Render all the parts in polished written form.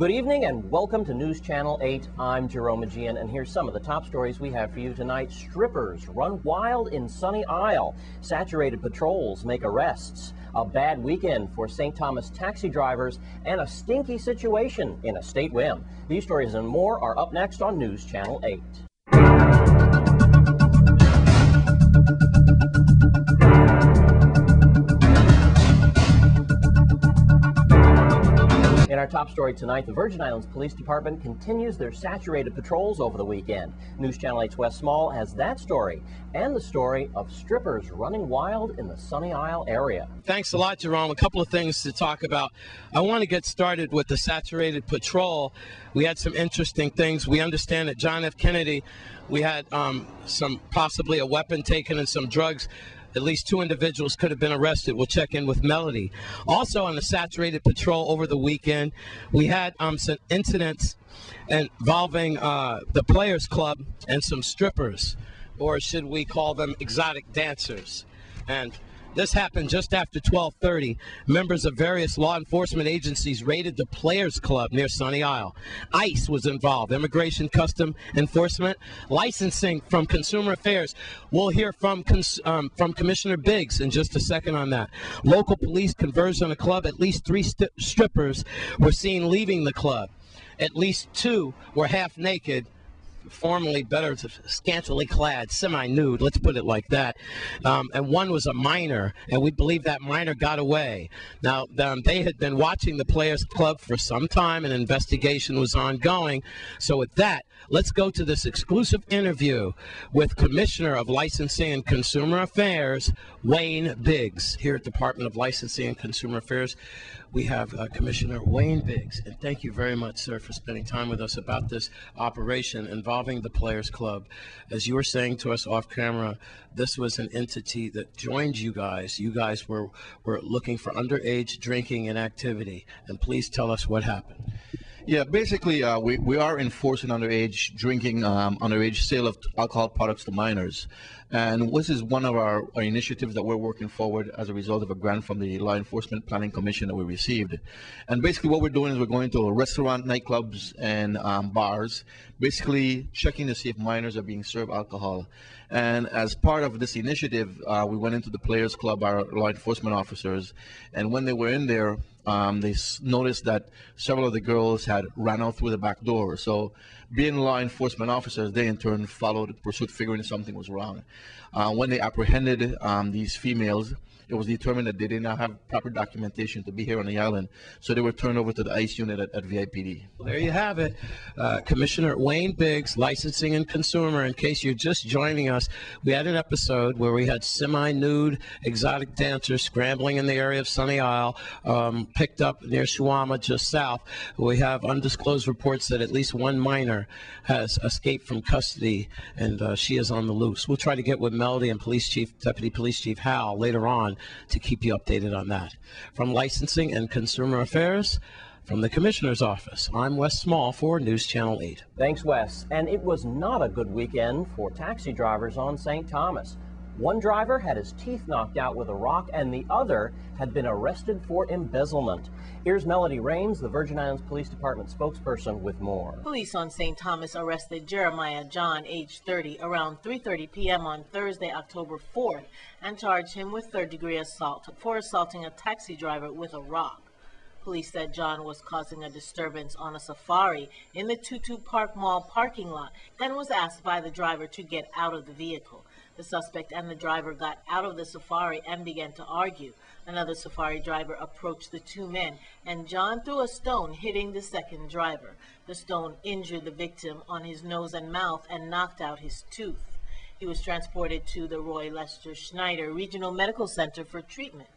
Good evening and welcome to News Channel 8. I'm Jerome Aegean, and here's some of the top stories we have for you tonight. Strippers run wild in Sunny Isle. Saturated patrols make arrests. A bad weekend for St. Thomas taxi drivers, and a stinky situation in a state whim. These stories and more are up next on News Channel 8. In our top story tonight, the Virgin Islands Police Department continues their saturated patrols over the weekend. News Channel 8's Wes Small has that story and the story of strippers running wild in the Sunny Isle area. Thanks a lot, Jerome. A couple of things to talk about. I want to get started with the saturated patrol. We had some interesting things. We understand that John F. Kennedy, we had possibly a weapon taken and some drugs. At least 2 individuals could have been arrested. We'll check in with Melody. Also on the saturated patrol over the weekend, we had some incidents involving the Players Club and some strippers, or should we call them exotic dancers. And this happened just after 12:30. Members of various law enforcement agencies raided the Players Club near Sunny Isle. ICE was involved, Immigration Custom Enforcement, licensing from Consumer Affairs. We'll hear from Commissioner Biggs in just a second on that. Local police converged on the club. At least 3 strippers were seen leaving the club. At least 2 were half naked, formerly better scantily clad, semi-nude, let's put it like that. And 1 was a minor, and we believe that minor got away. Now, they had been watching the Players Club for some time, and an investigation was ongoing. So with that, let's go to this exclusive interview with Commissioner of Licensing and Consumer Affairs, Wayne Biggs. Here at Department of Licensing and Consumer Affairs, we have Commissioner Wayne Biggs. And thank you very much, sir, for spending time with us about this operation involving the Players Club. As you were saying to us off camera, this was an entity that joined you guys. You guys were looking for underage drinking and activity. And please tell us what happened. Yeah, basically, we are enforcing underage drinking, underage sale of alcohol products to minors. And this is one of our initiatives that we're working forward as a result of a grant from the Law Enforcement Planning Commission that we received. And basically what we're doing is we're going to restaurant, nightclubs, and bars, basically checking to see if minors are being served alcohol. And as part of this initiative, we went into the Players Club, our law enforcement officers, and when they were in there, they noticed that several of the girls had ran out through the back door. So being law enforcement officers, they in turn followed the pursuit, figuring something was wrong. When they apprehended these females, it was determined that they did not have proper documentation to be here on the island, so they were turned over to the ICE unit at VIPD. There you have it. Commissioner Wayne Biggs, Licensing and Consumer. In case you're just joining us, we had an episode where we had semi-nude exotic dancers scrambling in the area of Sunny Isle, picked up near Shuama, just south. We have undisclosed reports that at least 1 minor has escaped from custody, and she is on the loose. We'll try to get with Melody and Deputy Police Chief Howell later on to keep you updated on that. From Licensing and Consumer Affairs, from the Commissioner's Office, I'm Wes Small for News Channel 8. Thanks, Wes. And it was not a good weekend for taxi drivers on St. Thomas. 1 driver had his teeth knocked out with a rock, and the other had been arrested for embezzlement. Here's Melody Raines, the Virgin Islands Police Department spokesperson, with more. Police on St. Thomas arrested Jeremiah John, age 30, around 3:30 p.m. on Thursday, October 4th, and charged him with third-degree assault for assaulting a taxi driver with a rock. Police said John was causing a disturbance on a safari in the Tutu Park Mall parking lot and was asked by the driver to get out of the vehicle. The suspect and the driver got out of the safari and began to argue. Another safari driver approached the 2 men, and John threw a stone, hitting the second driver. The stone injured the victim on his nose and mouth and knocked out his tooth. He was transported to the Roy Lester Schneider Regional Medical Center for treatment.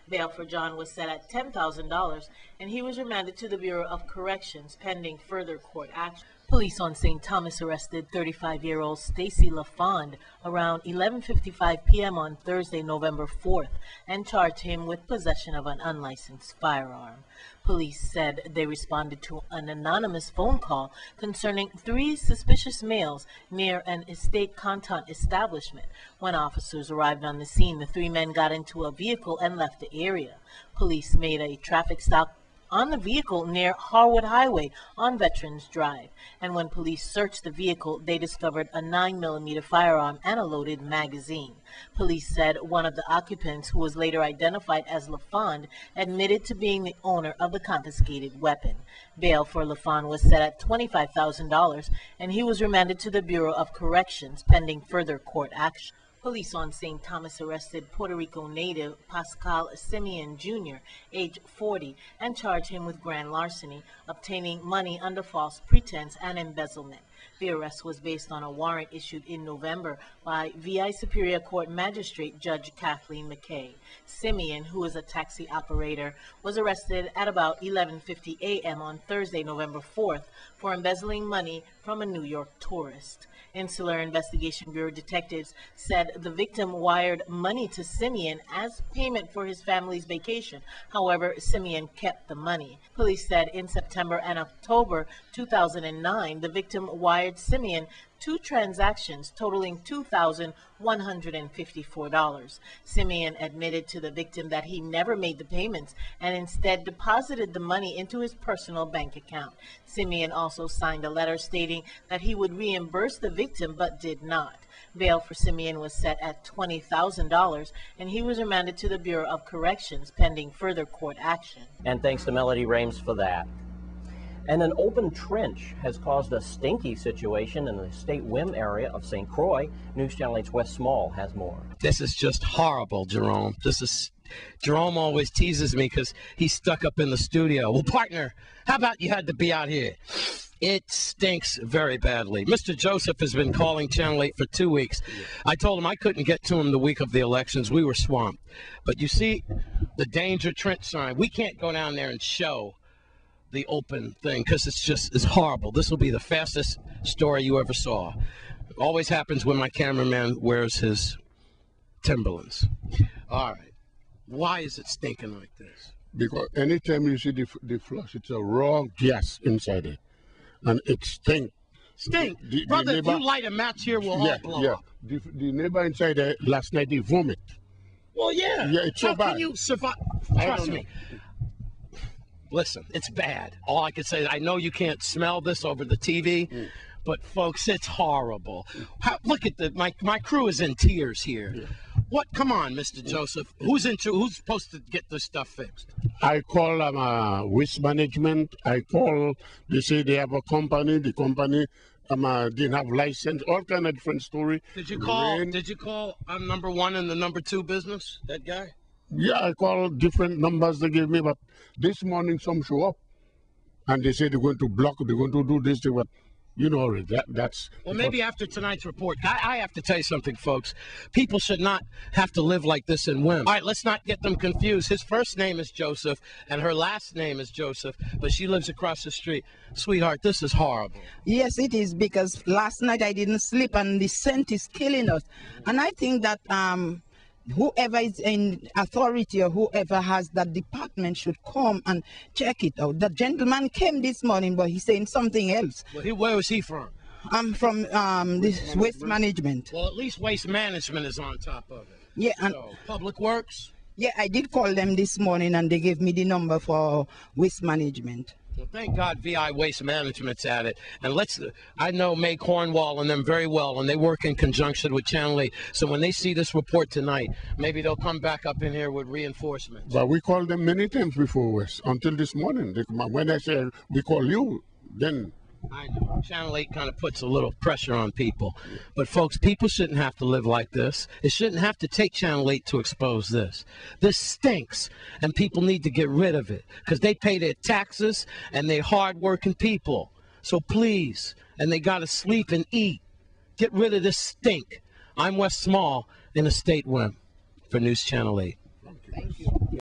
Bail for John was set at $10,000, and he was remanded to the Bureau of Corrections pending further court action. Police on St. Thomas arrested 35-year-old Stacy LaFond around 11:55 p.m. on Thursday, November 4th, and charged him with possession of an unlicensed firearm. Police said they responded to an anonymous phone call concerning 3 suspicious males near an estate content establishment. When officers arrived on the scene, the 3 men got into a vehicle and left the area. Police made a traffic stop on the vehicle near Harwood Highway on Veterans Drive. And when police searched the vehicle, they discovered a 9mm firearm and a loaded magazine. Police said one of the occupants, who was later identified as LaFond, admitted to being the owner of the confiscated weapon. Bail for LaFond was set at $25,000, and he was remanded to the Bureau of Corrections pending further court action. Police on St. Thomas arrested Puerto Rico native Pascal Simeon Jr., age 40, and charged him with grand larceny, obtaining money under false pretense, and embezzlement. The arrest was based on a warrant issued in November by VI Superior Court Magistrate Judge Kathleen McKay. Simeon, who is a taxi operator, was arrested at about 11:50 a.m. on Thursday, November 4th, for embezzling money from a New York tourist. Insular Investigation Bureau detectives said the victim wired money to Simeon as payment for his family's vacation. However, Simeon kept the money. Police said in September and October 2009, the victim wired Simeon 2 transactions totaling $2,154. Simeon admitted to the victim that he never made the payments and instead deposited the money into his personal bank account. Simeon also signed a letter stating that he would reimburse the victim but did not. Bail for Simeon was set at $20,000, and he was remanded to the Bureau of Corrections pending further court action. And thanks to Melody Rames for that. And an open trench has caused a stinky situation in the State Whim area of St. Croix. News Channel 8's Wes Small has more. This is just horrible, Jerome. Jerome always teases me because he's stuck up in the studio. Well, partner, how about you had to be out here? It stinks very badly. Mr. Joseph has been calling Channel 8 for 2 weeks. I told him I couldn't get to him the week of the elections. We were swamped. But you see the danger trench sign. We can't go down there and show the open thing because it's horrible. This will be the fastest story you ever saw. It always happens when my cameraman wears his Timberlands. All right. Why is it stinking like this? Because anytime you see the flush, it's a raw gas inside it. And it stinks. Stink? Brother, if you light a match here, we'll all blow up. The neighbor inside there last night, he vomit. Well, yeah. Yeah, it's so bad. How can you survive? Trust me. Listen, it's bad. All I can say is I know you can't smell this over the TV, but folks, it's horrible. Look at my crew is in tears here. Yeah. What? Come on, Mr. Joseph. Who's supposed to get this stuff fixed? I call waste management. I call. They say they have a company. The company didn't have license. All kind of different story. Did you call? Did you call number 1 and the number 2 business? That guy? Yeah, I call different numbers they give me, but this morning some show up and they say they're going to block, they're going to do this, but you know that's... Well, maybe after tonight's report, I have to tell you something, folks. People should not have to live like this in Whim. All right, let's not get them confused. His first name is Joseph and her last name is Joseph, but she lives across the street. Sweetheart, this is horrible. Yes, it is, because last night I didn't sleep and the scent is killing us. And I think that whoever is in authority or whoever has that department should come and check it out. The gentleman came this morning, but he's saying something else. Well, where was he from? I'm from this waste management. Well, at least waste management is on top of it. Yeah, and so, Public Works? Yeah, I did call them this morning and they gave me the number for waste management. Well, thank God VI Waste Management's at it. And I know May Cornwall and them very well, and they work in conjunction with Channel 8. So when they see this report tonight, maybe they'll come back up in here with reinforcements. But we called them many times before, Wes, until this morning. When I say we call you, then... I know. Channel 8 kind of puts a little pressure on people. But, folks, people shouldn't have to live like this. It shouldn't have to take Channel 8 to expose this. This stinks, and people need to get rid of it because they pay their taxes, and they're hard-working people. So, please, and they got to sleep and eat. Get rid of this stink. I'm Wes Small in the State Whim for News Channel 8.